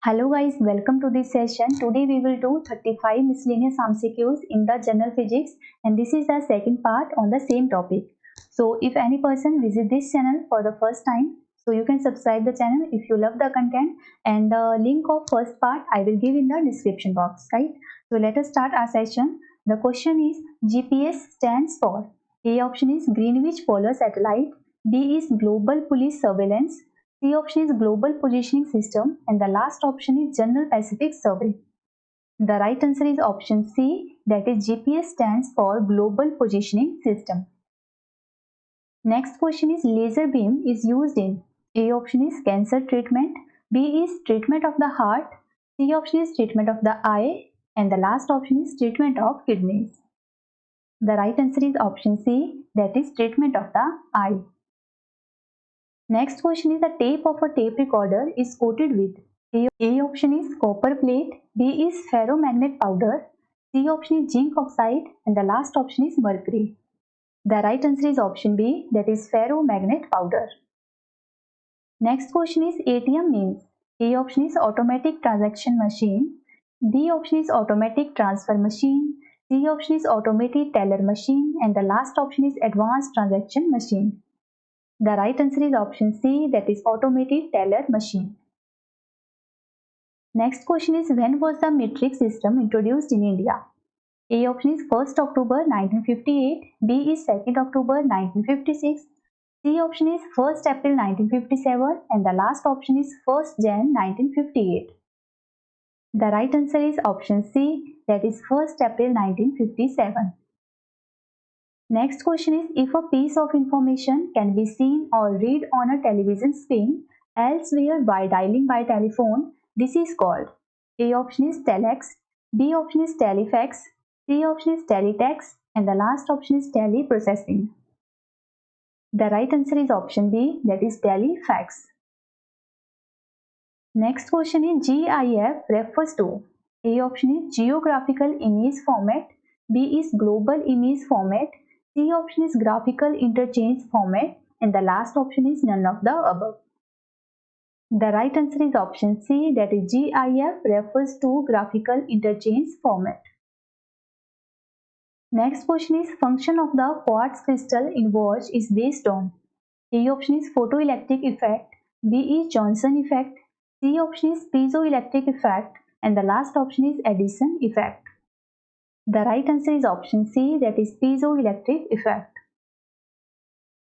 Hello guys, welcome to this session. Today we will do 35 miscellaneous MCQs in the general physics, and this is the second part on the same topic. So if any person visit this channel for the first time, so you can subscribe the channel if you love the content, and the link of first part I will give in the description box, right? So let us start our session. The question is GPS stands for. A option is Greenwich Polar Satellite, B is Global Police Surveillance, C option is Global Positioning System, and the last option is General Pacific Survey. The right answer is option C, that is GPS stands for Global Positioning System. Next question is laser beam is used in. A option is cancer treatment, B is treatment of the heart, C option is treatment of the eye, and the last option is treatment of kidneys. The right answer is option C, that is treatment of the eye. Next question is the tape of a tape recorder is coated with. A option is copper plate, B is ferromagnet powder, C option is zinc oxide, and the last option is mercury. The right answer is option B, that is ferromagnet powder. Next question is ATM means. A option is automatic transaction machine, B option is automatic transfer machine, C option is automated teller machine, and the last option is advanced transaction machine. The right answer is option C, that is automated teller machine. Next question is when was the metric system introduced in India? A option is 1st October 1958, B is 2nd October 1956, C option is 1st April 1957, and the last option is 1st Jan 1958. The right answer is option C, that is 1st April 1957. Next question is if a piece of information can be seen or read on a television screen elsewhere by dialing by telephone, this is called. A option is telex, B option is telefax, C option is teletext, and the last option is teleprocessing. The right answer is option B, that is telefax. Next question is GIF refers to. A option is Geographical Image Format, B is Global Image Format, C option is Graphical Interchange Format, and the last option is none of the above. The right answer is option C, that is GIF refers to Graphical Interchange Format. Next question is function of the quartz crystal in watch is based on. A option is photoelectric effect, B is Johnson effect, C option is piezoelectric effect, and the last option is Edison effect. The right answer is option C, that is piezoelectric effect.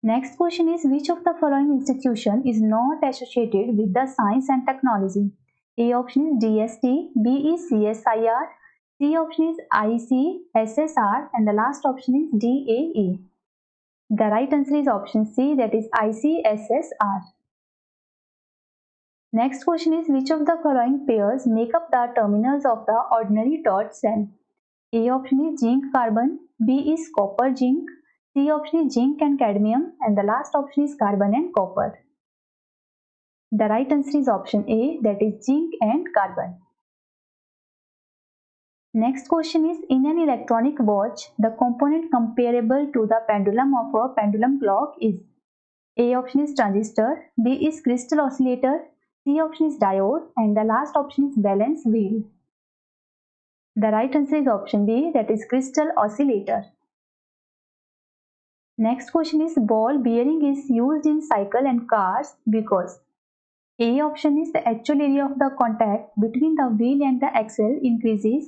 Next question is which of the following institution is not associated with the science and technology? A option is DST, B is CSIR, C option is ICSSR, and the last option is DAE. The right answer is option C, that is ICSSR. Next question is which of the following pairs make up the terminals of the ordinary torch cell? A option is zinc carbon, B is copper zinc, C option is zinc and cadmium, and the last option is carbon and copper. The right answer is option A, that is zinc and carbon. Next question is in an electronic watch, the component comparable to the pendulum of a pendulum clock is. A option is transistor, B is crystal oscillator, C option is diode, and the last option is balance wheel. The right answer is option B, that is crystal oscillator. Next question is ball bearing is used in cycle and cars because. A option is the actual area of the contact between the wheel and the axle increases,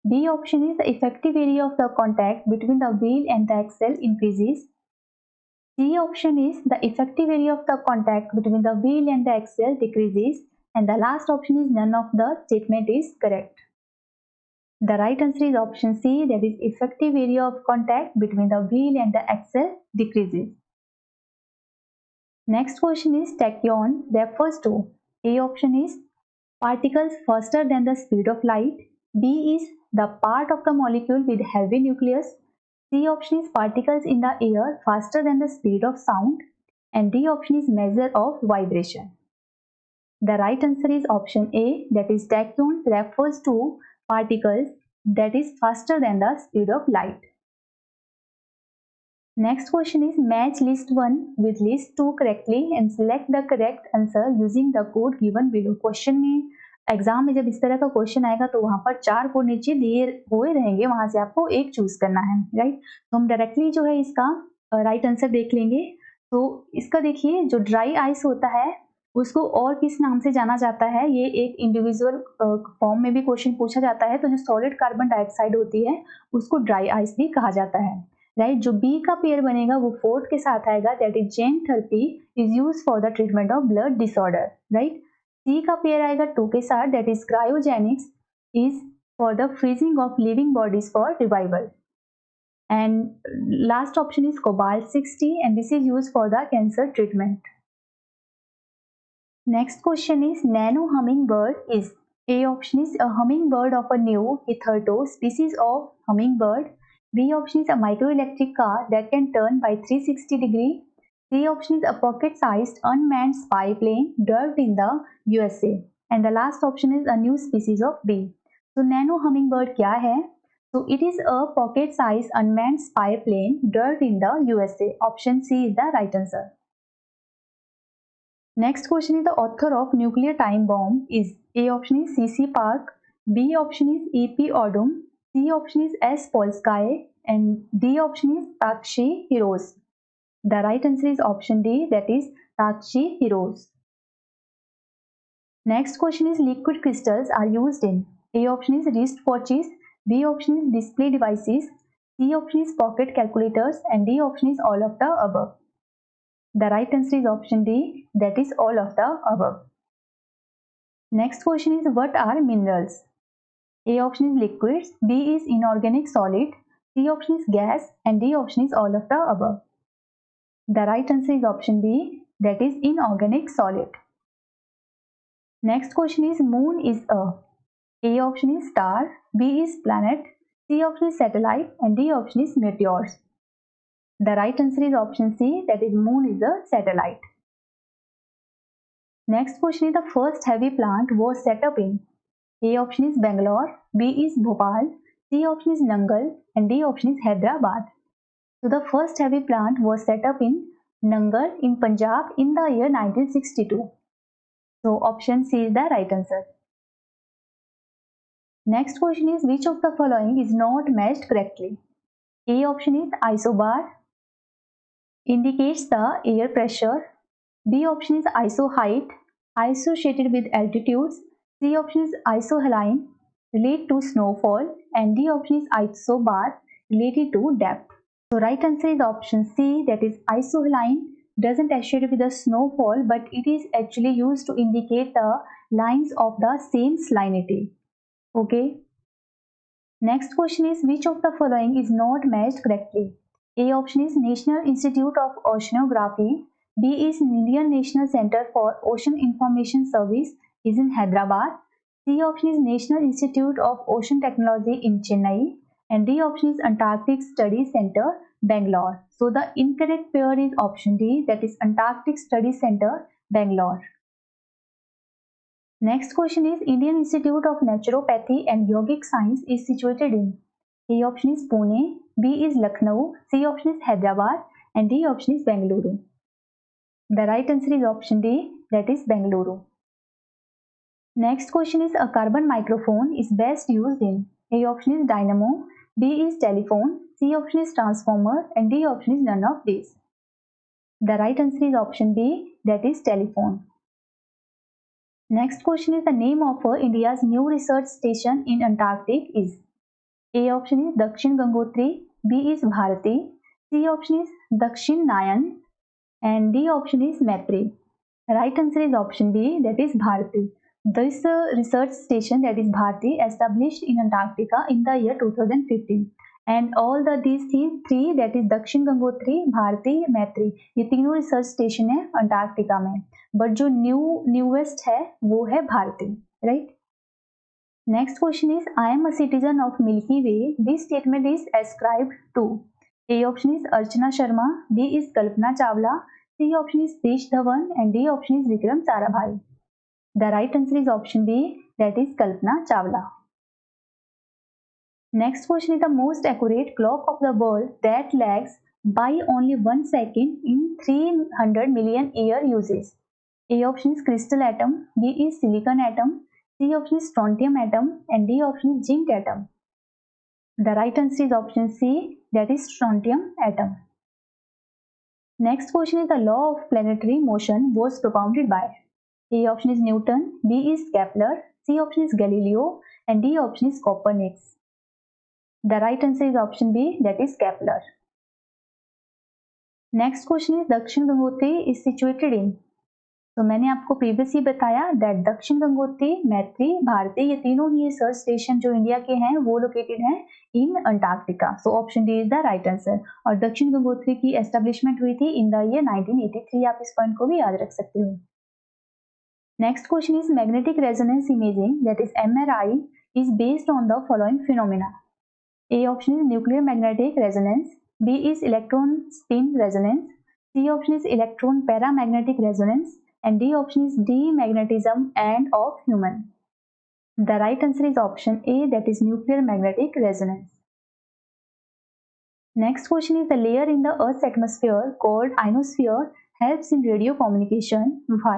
B option is the effective area of the contact between the wheel and the axle increases, C option is the effective area of the contact between the wheel and the axle decreases, and the last option is none of the statement is correct. The right answer is option C, that is effective area of contact between the wheel and the axle decreases. Next question is tachyon refers to. A option is particles faster than the speed of light, B is the part of the molecule with heavy nucleus, C option is particles in the air faster than the speed of sound, and D option is measure of vibration. The right answer is option A, that is tachyon refers to particles that is faster than the speed of light. Next question is match list 1 with list 2 correctly and select the correct answer using the code given below. Question में exam में जब इस तरह का question आएगा तो वहां पर 4 कोड नीचे दिए हुए रहेंगे, वहां से आपको एक चूज करना है, राइट। तो हम डायरेक्टली जो है इसका राइट आंसर देख लेंगे। तो इसका देखिए, जो ड्राई आइस होता है उसको और किस नाम से जाना जाता है, ये एक इंडिविजुअल फॉर्म में भी क्वेश्चन पूछा जाता है। तो जो सॉलिड कार्बन डाइऑक्साइड होती है उसको ड्राई आइस भी कहा जाता है, राइट। जो बी का पेयर बनेगा वो 4 के साथ आएगा, that is gene therapy is use for the treatment of blood disorder, right. C का पेयर आएगा 2 के साथ, that is cryogenics is for the freezing of living bodies for revival. And last option is cobalt 60, and this is used for the cancer treatment. Next question is nano hummingbird is. A option is a hummingbird of a new hitherto species of hummingbird. B option is a microelectric car that can turn by 360 degree. C option is a pocket-sized unmanned spy plane developed in the USA. And the last option is a new species of bee. So nano hummingbird क्या है? So it is a pocket-sized unmanned spy plane developed in the USA. Option C is the right answer. Next question is the author of nuclear time bomb is. A option is C.C. Park, B option is E.P. Odum, C option is S. Polsky, and D option is Takeshi Hirose. The right answer is option D, that is Takeshi Hirose. Next question is liquid crystals are used in. A option is wrist watches, B option is display devices, C option is pocket calculators, and D option is all of the above. The right answer is option D, that is all of the above. Next question is what are minerals? A option is liquids, B is inorganic solid, C option is gas, and D option is all of the above. The right answer is option B, that is inorganic solid. Next question is moon is a. A option is star, B is planet, C option is satellite, and D option is meteors. The right answer is option C, that is moon is a satellite. Next question is the first heavy plant was set up in. A option is Bangalore, B is Bhopal, C option is Nangal, and D option is Hyderabad. So the first heavy plant was set up in Nangal in Punjab in the year 1962. So option C is the right answer. Next question is which of the following is not matched correctly? A option is isobar, indicates the air pressure. B option is iso height, associated with altitudes. C option is isohaline, related to snowfall, and D option is isobar, related to depth. So right answer is option C, that is isohaline doesn't associate with the snowfall, but it is actually used to indicate the lines of the same salinity. Okay. Next question is which of the following is not matched correctly? A option is National Institute of Oceanography, B is Indian National Center for Ocean Information Service is in Hyderabad, C option is National Institute of Ocean Technology in Chennai, and D option is Antarctic Study Center, Bangalore. So the incorrect pair is option D, that is Antarctic Study Center, Bangalore. Next question is Indian Institute of Naturopathy and Yogic Science is situated in. A option is Pune, B is Lucknow, C option is Hyderabad, and D option is Bengaluru. The right answer is option D, that is Bengaluru. Next question is a carbon microphone is best used in. A option is dynamo, B is telephone, C option is transformer, and D option is none of these. The right answer is option B, that is telephone. Next question is the name of India's new research station in Antarctic is. A option is Dakshin Gangotri, B is Bharati, C option is Dakshin Nayan, and D option is Maitri. Right answer is option B, that is Bharati. This research station, that is Bharati, established in Antarctica in the year 2015. And all these three, that is दक्षिण गंगोत्री, भारती, मैत्री, ये तीनों research station है Antarctica में, but जो newest है वो है Bharati, right. Next question is I am a citizen of Milky Way, this statement is ascribed to. A option is Archana Sharma, B is Kalpana Chawla, C option is Satish Dhawan, and D option is Vikram Sarabhai. The right answer is option B, that is Kalpana Chawla. Next question is the most accurate clock of the world that lags by only 1 second in 300 million year uses. A option is crystal atom, B is silicon atom, C option is strontium atom, and D option is zinc atom. The right answer is option C, that is strontium atom. Next question is the law of planetary motion was propounded by. A option is Newton, B is Kepler, C option is Galileo, and D option is Copernicus. The right answer is option B, that is Kepler. Next question is दक्षिण Gangotri is situated in. तो मैंने आपको previously बताया that दक्षिण गंगोत्री, मैत्री, भारती, ये तीनों ही research station जो इंडिया के हैं वो लोकेटेड हैं इन Antarctica. So option D is the right answer. और दक्षिण गंगोत्री की एस्टेब्लिशमेंट हुई थी इन द ईयर 1983. आप इस पॉइंट को भी याद रख सकते हो. Next question is magnetic resonance imaging that is MRI is based on the following phenomena. A option is nuclear magnetic resonance, B is electron spin resonance, C option is electron paramagnetic resonance, and D option is demagnetism and of human. The right answer is option A, that is nuclear magnetic resonance. Next question is the layer in the Earth's atmosphere called ionosphere helps in radio communication. Why?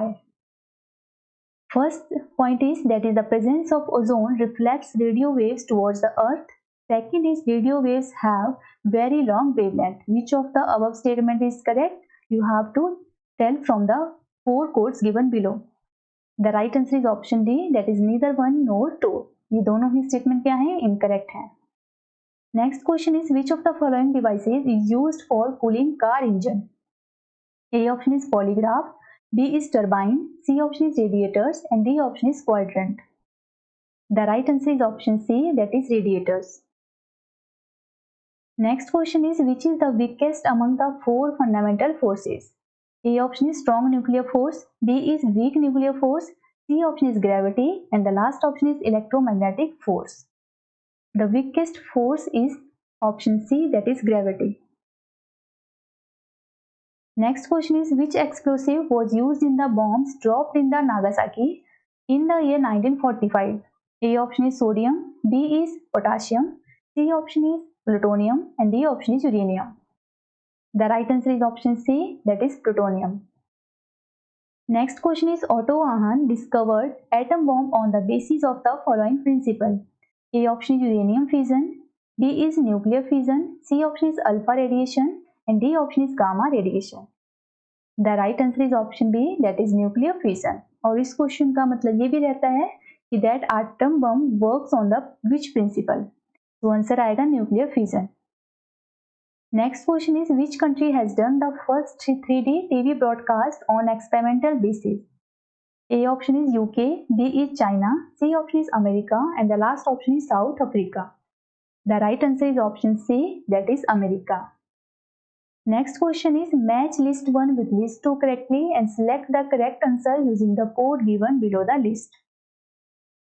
First point is that is the presence of ozone reflects radio waves towards the Earth. Second is radio waves have very long wavelength. Which of the above statement is correct? You have to tell from the 4 codes given below. The right answer is option D, that is neither 1 nor 2. ये दोनों ही statement क्या हैं? Incorrect हैं. Next question is which of the following devices is used for cooling car engine? A option is polygraph, B is turbine, C option is radiators, and D option is quadrant. The right answer is option C, that is radiators. Next question is which is the weakest among the 4 fundamental forces? A option is strong nuclear force, B is weak nuclear force, C option is gravity, and the last option is electromagnetic force. The weakest force is option C, that is gravity. Next question is which explosive was used in the bombs dropped in the Nagasaki in the year 1945? A option is sodium, B is potassium, C option is plutonium, and D option is uranium. The right answer is option C, that is plutonium. Next question is Otto Hahn discovered atom bomb on the basis of the following principle. A option is uranium fission, B is nuclear fission, C option is alpha radiation, and D option is gamma radiation. The right answer is option B, that is nuclear fission. और इस question का मतलब ये भी रहता है कि that atom bomb works on the which principle? तो आंसर आएगा nuclear fission. Next question is which country has done the first 3D TV broadcast on experimental basis? A option is UK, B is China, C option is America, and the last option is South Africa. The right answer is option C, that is America. Next question is match list 1 with list 2 correctly and select the correct answer using the code given below the list.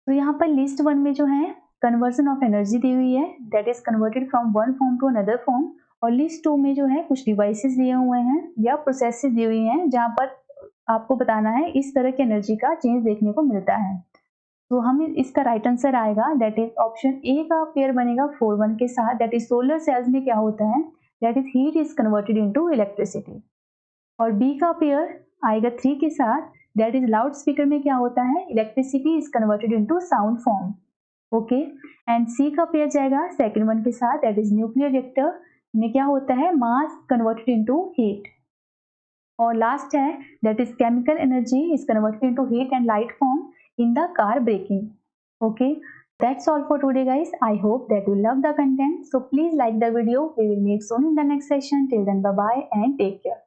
तो यहाँ पर list 1 में जो है conversion of energy दी हुई है, that is converted from one form to another form. और लिस्ट 2 में जो है कुछ डिवाइसेस दिए हुए हैं या प्रोसेसेस दी हुई हैं जहां पर आपको बताना है इस तरह की एनर्जी का चेंज देखने को मिलता है. तो हम इसका राइट आंसर आएगा दैट इज ऑप्शन ए का पेयर बनेगा 4-1 के साथ. दैट इज सोलर सेल्स में क्या होता है, that is heat is converted into electricity. और बी का पेयर आएगा 3 के साथ, दैट इज लाउड स्पीकर में क्या होता है, electricity is converted into sound form. Okay, and C का पेयर जाएगा सेकंड 1 के साथ, दैट इज न्यूक्लियर रिएक्टर में क्या होता है, मास कन्वर्टेड इनटू हीट. और लास्ट है that is chemical energy is converted into heat and light form in the car braking. Okay, that's all for today guys. I hope that you love the content, so please like the video. We will meet soon in the next session. Till then, bye bye and take care.